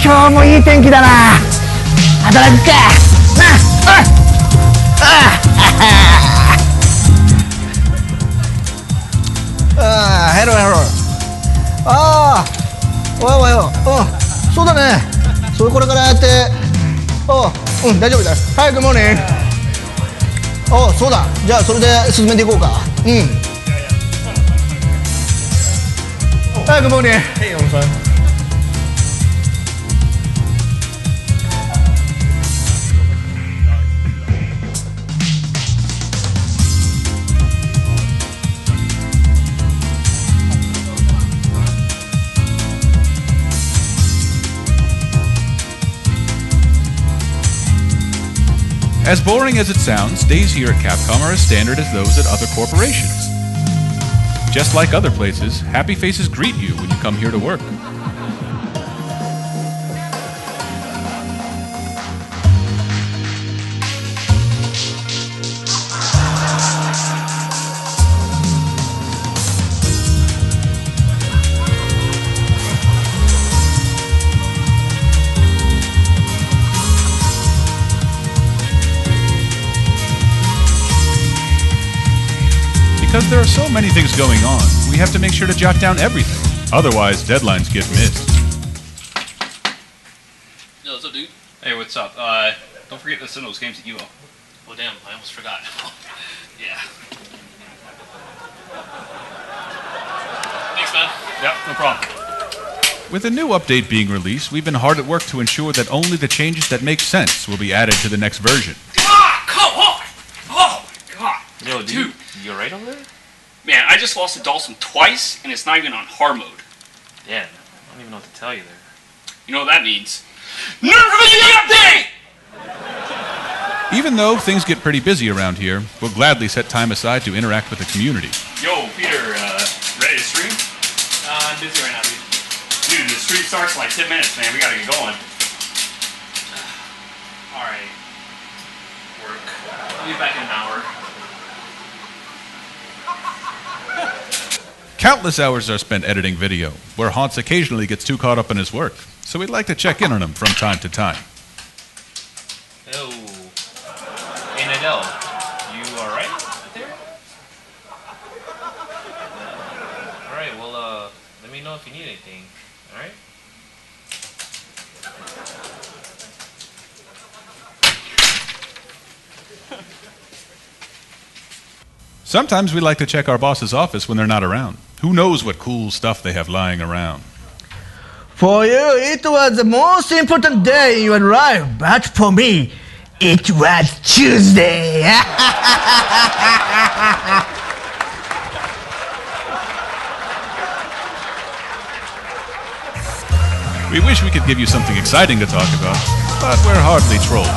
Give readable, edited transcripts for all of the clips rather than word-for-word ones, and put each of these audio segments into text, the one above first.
今日もいい天気だな。働くか。ヘロヘロ。ああ、おはようおはよう。そうだね。それこれからやって。大丈夫だよ。はい、グッモーニング。そうだ。じゃあそれで進めていこうか。はい、グッモーニング。Hey, on fire. As boring as it sounds, days here at Capcom are as standard as those at other corporations. Just like other places, happy faces greet you when you come here to work. Because there are so many things going on, we have to make sure to jot down everything. Otherwise, deadlines get missed. Yo, what's up, dude? Hey, what's up? Don't forget to send those games to EVO. Oh, damn, I almost forgot. Yeah. Thanks, man. Yep, no problem. With a new update being released, we've been hard at work to ensure that only the changes that make sense will be added to the next version. Ah, come on! Oh, my God. Yo, dude. You alright over there? Man, I just lost to Dawson twice, and it's not even on hard mode. Damn, I don't even know what to tell you there. You know what that means? Never update! Even though things get pretty busy around here, we'll gladly set time aside to interact with the community. Yo, Peter, ready to stream? I'm busy right now, dude. Dude, the stream starts in like 10 minutes, man. We gotta get going. Alright. Work. I'll be back in an hour. Countless hours are spent editing video, where Haunts occasionally gets too caught up in his work, so we'd like to check in on him from time to time. Yo. Hey, Nidell. You alright there? Alright, well, let me know if you need anything. Alright? Sometimes we like to check our boss's office when they're not around. Who knows what cool stuff they have lying around. For you, it was the most important day in your life, but for me, it was Tuesday. We wish we could give you something exciting to talk about, but we're hardly trolls.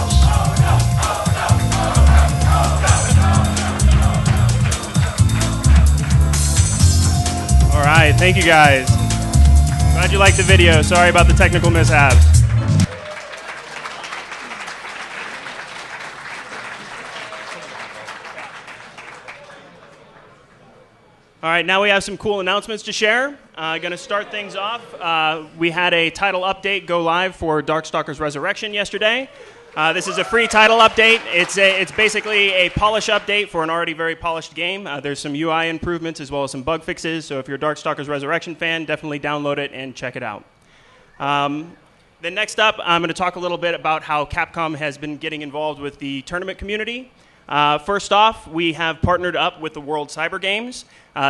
Alright, thank you guys. Glad you liked the video. Sorry about the technical mishaps. Alright, now we have some cool announcements to share. Going to start things off. We had a title update go live for DarkStalkers Resurrection yesterday. This is a free title update. It's basically a polish update for an already very polished game. There's some UI improvements as well as some bug fixes, so if you're a DarkStalkers Resurrection fan, definitely download it and check it out. Then next up, I'm going to talk a little bit about how Capcom has been getting involved with the tournament community. First off, we have partnered up with the World Cyber Games.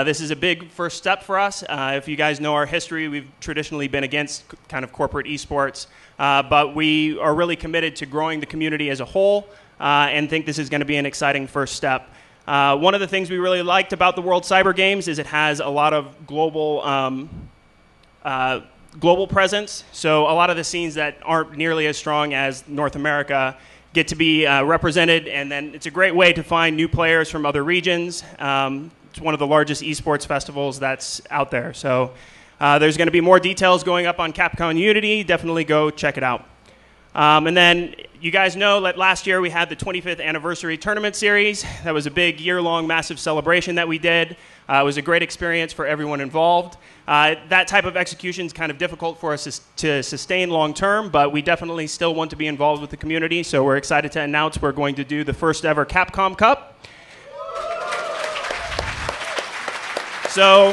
This is a big first step for us. If you guys know our history, we've traditionally been against kind of corporate esports, but we are really committed to growing the community as a whole and think this is going to be an exciting first step. One of the things we really liked about the World Cyber Games is it has a lot of global presence, so a lot of the scenes that aren't nearly as strong as North America get to be represented, and then it's a great way to find new players from other regions. It's one of the largest esports festivals that's out there. So there's going to be more details going up on Capcom Unity. Definitely go check it out. And then you guys know that last year we had the 25th anniversary tournament series. That was a big year-long massive celebration that we did. It was a great experience for everyone involved. That type of execution is kind of difficult for us to sustain long-term, but we definitely still want to be involved with the community, so we're excited to announce we're going to do the first ever Capcom Cup. So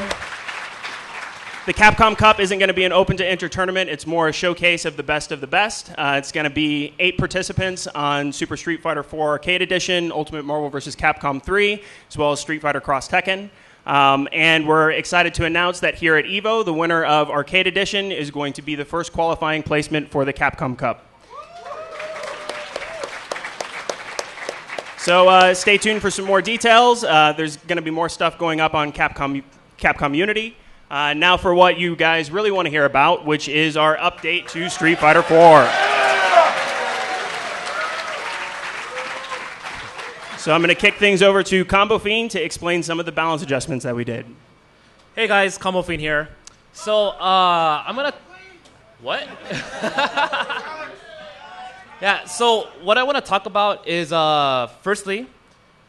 the Capcom Cup isn't going to be an open-to-enter tournament. It's more a showcase of the best of the best. It's going to be 8 participants on Super Street Fighter 4 Arcade Edition, Ultimate Marvel vs. Capcom 3, as well as Street Fighter Cross Tekken. And we're excited to announce that here at EVO, the winner of Arcade Edition is going to be the first qualifying placement for the Capcom Cup. So stay tuned for some more details. There's going to be more stuff going up on Capcom Unity. Now for what you guys really want to hear about, which is our update to Street Fighter 4. So I'm going to kick things over to Combofiend to explain some of the balance adjustments that we did. Hey guys, Combofiend here. So I'm going to... What? Yeah, so what I want to talk about is, firstly,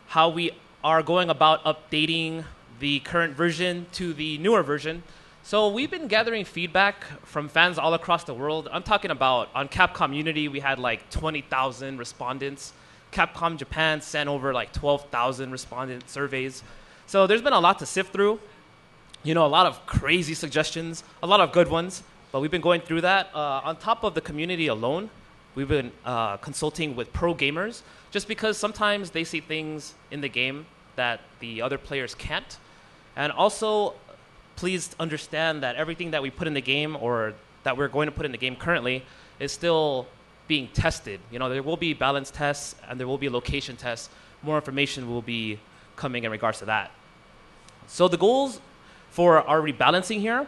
how we are going about updating the current version to the newer version. So we've been gathering feedback from fans all across the world. I'm talking about on Capcom Unity, we had like 20,000 respondents. Capcom Japan sent over like 12,000 respondent surveys. So there's been a lot to sift through. You know, a lot of crazy suggestions, a lot of good ones, but we've been going through that. On top of the community alone, we've been consulting with pro gamers just because sometimes they see things in the game that the other players can't. And also, please understand that everything that we put in the game or that we're going to put in the game currently is still being tested. You know, there will be balance tests and there will be location tests. More information will be coming in regards to that. So the goals for our rebalancing here,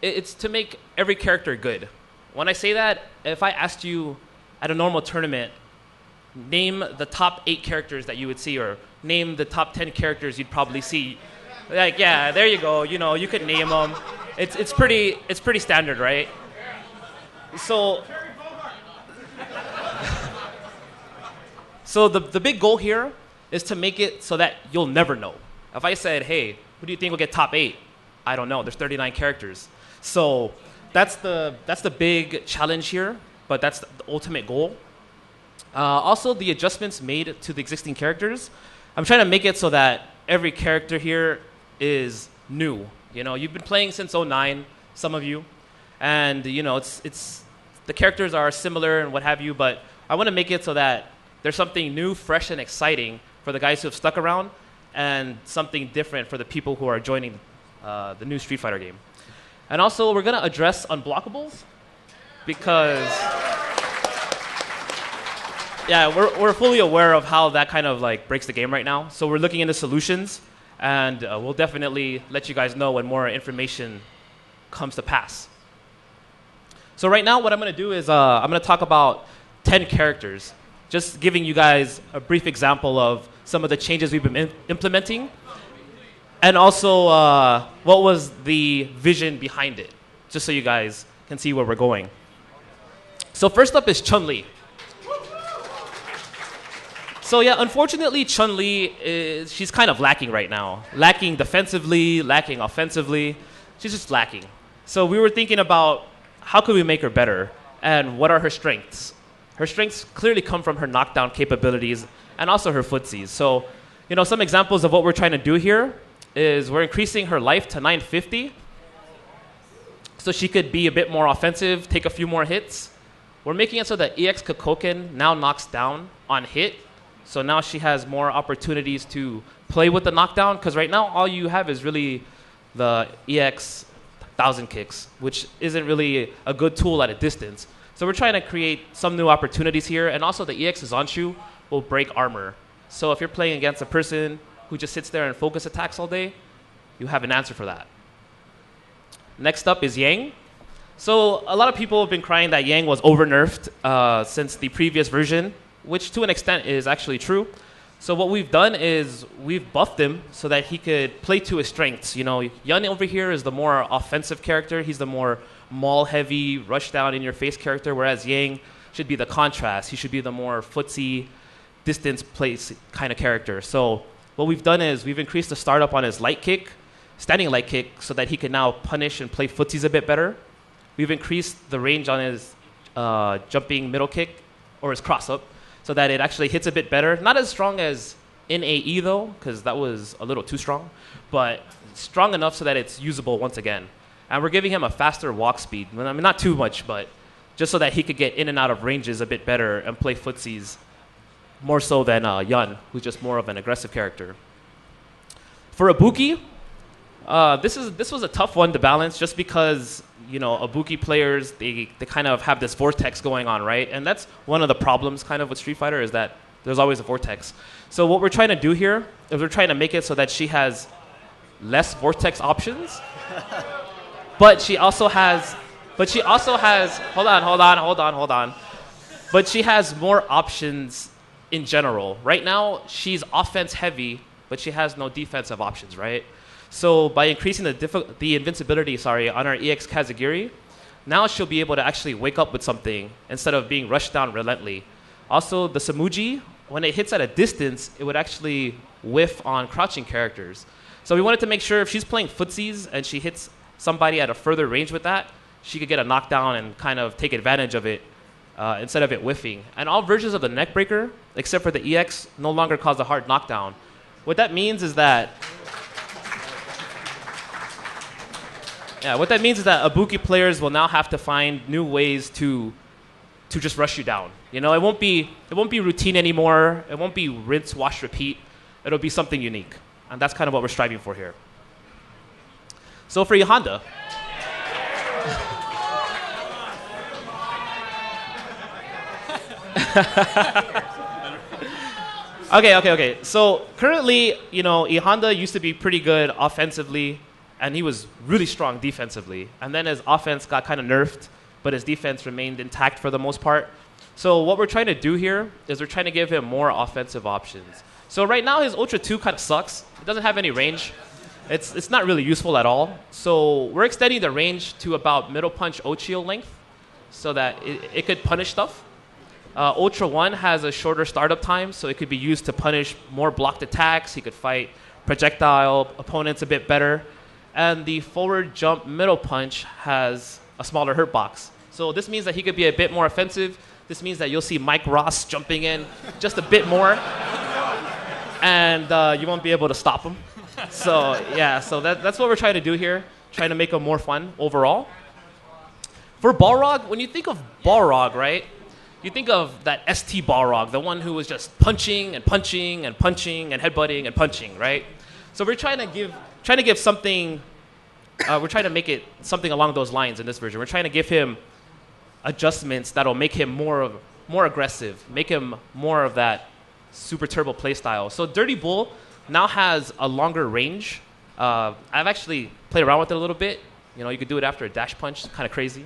it's to make every character good. When I say that, if I asked you at a normal tournament, name the top 8 characters that you would see, or name the top 10 characters you'd probably see. Like, yeah, there you go. You know, you could name them. It's pretty standard, right? So the big goal here is to make it so that you'll never know. If I said, hey, who do you think will get top 8? I don't know. There's 39 characters. So that's the big challenge here, but that's the ultimate goal. Also, the adjustments made to the existing characters, I'm trying to make it so that every character here is new. You know, you've been playing since 09, some of you, and you know it's the characters are similar and what have you, but I want to make it so that there's something new, fresh, and exciting for the guys who have stuck around, and something different for the people who are joining the new Street Fighter game. And also, we're gonna address unblockables because. Yeah, we're fully aware of how that kind of like breaks the game right now. So we're looking into solutions, and we'll definitely let you guys know when more information comes to pass. So right now what I'm going to do is I'm going to talk about 10 characters, just giving you guys a brief example of some of the changes we've been implementing, and also what was the vision behind it, just so you guys can see where we're going. So first up is ChunLi. So yeah, unfortunately, ChunLi, she's kind of lacking right now. Lacking defensively, lacking offensively. She's just lacking. So we were thinking about how could we make her better and what are her strengths. Her strengths clearly come from her knockdown capabilities and also her footsies. So, you know, some examples of what we're trying to do here is we're increasing her life to 950 so she could be a bit more offensive, take a few more hits. We're making it so that EX Kokoken now knocks down on hit. So now she has more opportunities to play with the knockdown, because right now all you have is really the EX 1000 kicks, which isn't really a good tool at a distance. So we're trying to create some new opportunities here, and also the EX Zanshu will break armor. So if you're playing against a person who just sits there and focus attacks all day, you have an answer for that. Next up is Yang. So a lot of people have been crying that Yang was over-nerfed since the previous version, which to an extent is actually true. So what we've done is we've buffed him so that he could play to his strengths. You know, Yun over here is the more offensive character. He's the more maul-heavy, rush-down-in-your-face character, whereas Yang should be the contrast. He should be the more footsie, distance place kind of character. So what we've done is we've increased the startup on his light kick, standing light kick, so that he can now punish and play footsies a bit better. We've increased the range on his jumping middle kick or his cross up so that it actually hits a bit better. Not as strong as in AE though, because that was a little too strong, but strong enough so that it's usable once again. And we're giving him a faster walk speed. I mean, not too much, but just so that he could get in and out of ranges a bit better and play footsies more so than Yun, who's just more of an aggressive character. For Ibuki, this was a tough one to balance just because, you know, Ibuki players, they kind of have this vortex going on, right? And that's one of the problems kind of with Street Fighter is that there's always a vortex. So what we're trying to do here is we're trying to make it so that she has less vortex options, but she also has, but she has more options in general. Right now, she's offense heavy, but she has no defensive options, right? So by increasing the invincibility, on our EX Kazagiri, now she'll be able to actually wake up with something instead of being rushed down relentlessly. Also, the Samuji, when it hits at a distance, it would actually whiff on crouching characters. So we wanted to make sure if she's playing footsies and she hits somebody at a further range with that, she could get a knockdown and kind of take advantage of it instead of it whiffing. And all versions of the neckbreaker, except for the EX, no longer cause a hard knockdown. What that means is that Ibuki players will now have to find new ways to just rush you down. You know, it won't be routine anymore. It won't be rinse, wash, repeat. It'll be something unique. And that's kind of what we're striving for here. So for Honda. Okay. So currently, you know, Honda used to be pretty good offensively, and he was really strong defensively. And then his offense got kind of nerfed, but his defense remained intact for the most part. So what we're trying to do here is we're trying to give him more offensive options. So right now his Ultra 2 kind of sucks. It doesn't have any range. It's not really useful at all. So we're extending the range to about middle punch Ochio length so that it could punish stuff. Ultra 1 has a shorter startup time, so it could be used to punish more blocked attacks. He could fight projectile opponents a bit better. And the forward jump middle punch has a smaller hurt box. So this means that he could be a bit more offensive. This means that you'll see Mike Ross jumping in just a bit more. And you won't be able to stop him. So yeah, so that's what we're trying to do here, trying to make him more fun overall. For Balrog, when you think of Balrog, right, you think of that ST Balrog, the one who was just punching and punching and punching and headbutting and punching, right? So we're trying to give something, we're trying to make it something along those lines in this version. We're trying to give him adjustments that'll make him more aggressive, make him more of that super turbo playstyle. So Dirty Bull now has a longer range. I've actually played around with it a little bit. You know, you could do it after a dash punch, kind of crazy.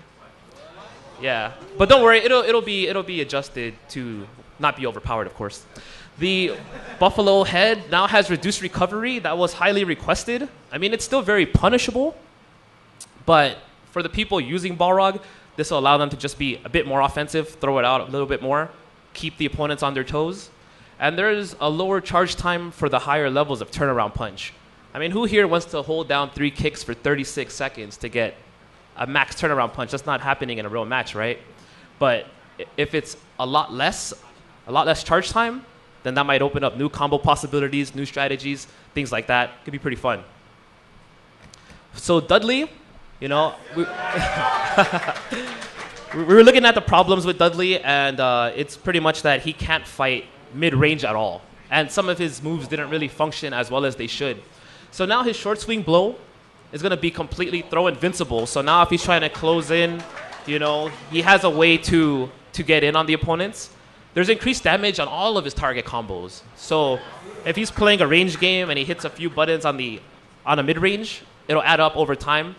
Yeah, but don't worry, it'll be adjusted to not be overpowered, of course. The Buffalo Head now has reduced recovery. That was highly requested. I mean, it's still very punishable, but for the people using Balrog, this will allow them to just be a bit more offensive, throw it out a little bit more, keep the opponents on their toes. And there's a lower charge time for the higher levels of turnaround punch. I mean, who here wants to hold down 3 kicks for 36 seconds to get a max turnaround punch? That's not happening in a real match, right? But if it's a lot less charge time, then that might open up new combo possibilities, new strategies, things like that. Could be pretty fun. So Dudley, you know, we were looking at the problems with Dudley, and it's pretty much that he can't fight mid-range at all. And some of his moves didn't really function as well as they should. So now his short swing blow is going to be completely throw invincible. So now if he's trying to close in, you know, he has a way to get in on the opponents. There's increased damage on all of his target combos. So if he's playing a range game and he hits a few buttons on a mid-range, it'll add up over time.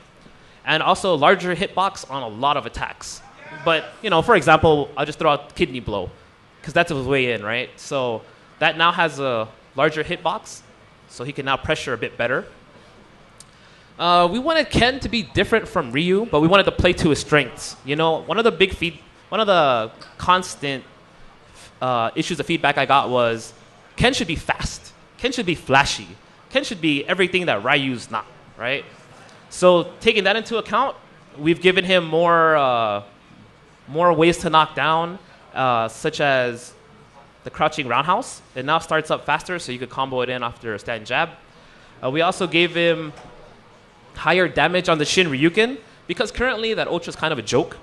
And also larger hitbox on a lot of attacks. But, you know, for example, I'll just throw out Kidney Blow, because that's his way in, right? So that now has a larger hitbox, so he can now pressure a bit better. We wanted Ken to be different from Ryu, but we wanted to play to his strengths. You know, one of the one of the constant issues of feedback I got was Ken should be fast. Ken should be flashy. Ken should be everything that Ryu's not, right? So taking that into account, we've given him more ways to knock down, such as the crouching roundhouse. It now starts up faster, so you could combo it in after a stand jab. We also gave him higher damage on the Shin Ryuken, because currently that ultra is kind of a joke.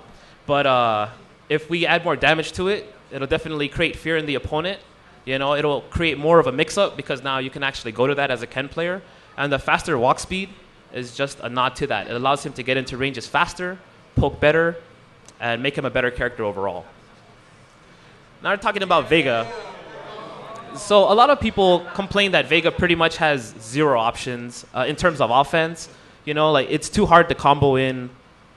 But if we add more damage to it, it'll definitely create fear in the opponent. You know, it'll create more of a mix-up because now you can actually go to that as a Ken player. And the faster walk speed is just a nod to that. It allows him to get into ranges faster, poke better, and make him a better character overall. Now we're talking about Vega. So a lot of people complain that Vega pretty much has zero options in terms of offense. You know, like it's too hard to combo in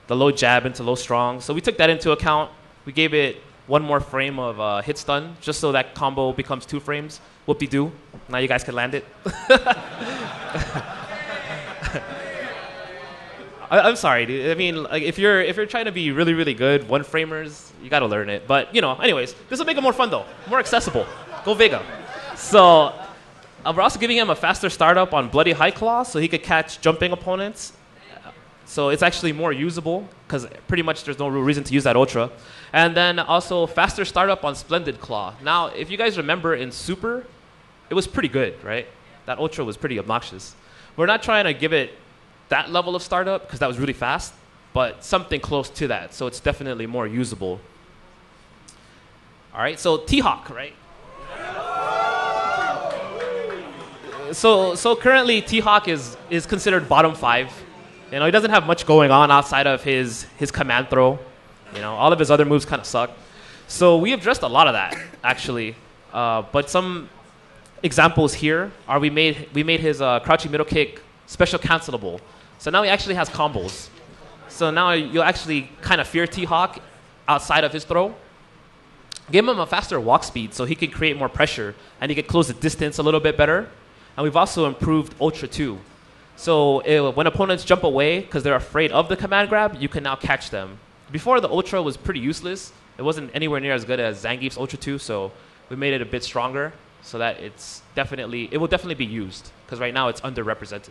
the low jab into low strong. So we took that into account. We gave it one more frame of hit stun, just so that combo becomes 2 frames. Whoop-de-doo. Now you guys can land it. I'm sorry, dude. I mean, like, if you're trying to be really, really good, 1-framers, you got to learn it. But, you know, anyways, this will make it more fun, though. More accessible. Go Vega. So we're also giving him a faster startup on Bloody High Claw, so he could catch jumping opponents. So it's actually more usable, because pretty much there's no real reason to use that Ultra. And then also faster startup on Splendid Claw. Now, if you guys remember in Super, it was pretty good, right? That Ultra was pretty obnoxious. We're not trying to give it that level of startup, because that was really fast, but something close to that. So it's definitely more usable. All right, so THawk, right? So currently THawk is considered bottom 5. You know, he doesn't have much going on outside of his command throw. You know, all of his other moves kind of suck. So we addressed a lot of that, actually. But some examples here are we made his crouching middle kick special cancelable. So now he actually has combos. So now you'll actually kind of fear THawk outside of his throw. Give him a faster walk speed so he can create more pressure and he can close the distance a little bit better. And we've also improved Ultra 2. So when opponents jump away because they're afraid of the command grab, you can now catch them. Before, the Ultra was pretty useless. It wasn't anywhere near as good as Zangief's Ultra 2, so we made it a bit stronger so that it will definitely be used, because right now it's underrepresented.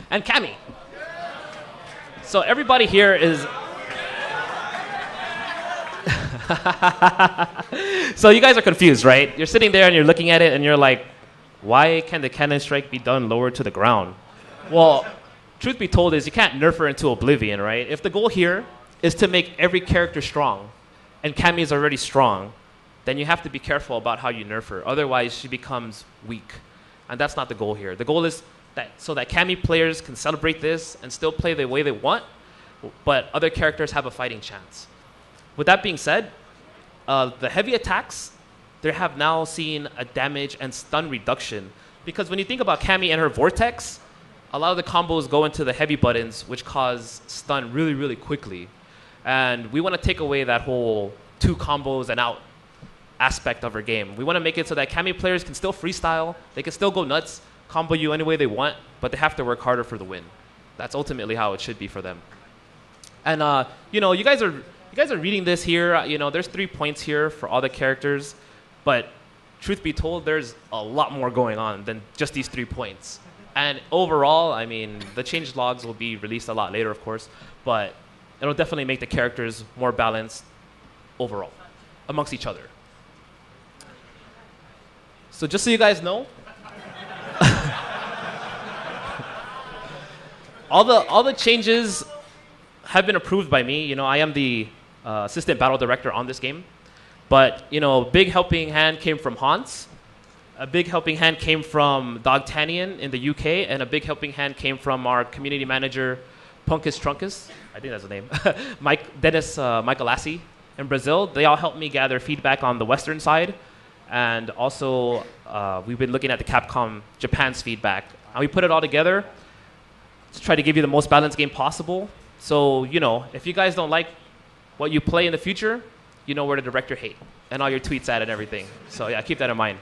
And Cammy. So everybody here is... So you guys are confused, right? You're sitting there and you're looking at it and you're like, why can the cannon strike be done lower to the ground? Well, truth be told is you can't nerf her into oblivion, right? If the goal here is to make every character strong, and Cammy is already strong, then you have to be careful about how you nerf her. Otherwise, she becomes weak. And that's not the goal here. The goal is so that Cammy players can celebrate this and still play the way they want, but other characters have a fighting chance. With that being said, the heavy attacks, they have now seen a damage and stun reduction. Because when you think about Cammy and her Vortex, a lot of the combos go into the heavy buttons, which cause stun really, really quickly. And we want to take away that whole 2 combos and out aspect of her game. We want to make it so that Cammy players can still freestyle, they can still go nuts, combo you any way they want, but they have to work harder for the win. That's ultimately how it should be for them. And you know, you guys are reading this here. You know, there's 3 points here for all the characters, but truth be told, there's a lot more going on than just these 3 points. And overall, I mean, the changed logs will be released a lot later, of course, but it'll definitely make the characters more balanced overall amongst each other. So just so you guys know, all the changes have been approved by me. You know, I am the assistant battle director on this game. But, you know, a big helping hand came from Haunts. A big helping hand came from Dogtanian in the UK. And a big helping hand came from our community manager, Punkus Trunkus. I think that's the name. Dennis Michaelassi in Brazil. They all helped me gather feedback on the Western side. And also, we've been looking at the Capcom Japan's feedback. And we put it all together to try to give you the most balanced game possible. So, you know, if you guys don't like what you play in the future, you know where to direct your hate and all your tweets at and everything. So, yeah, keep that in mind.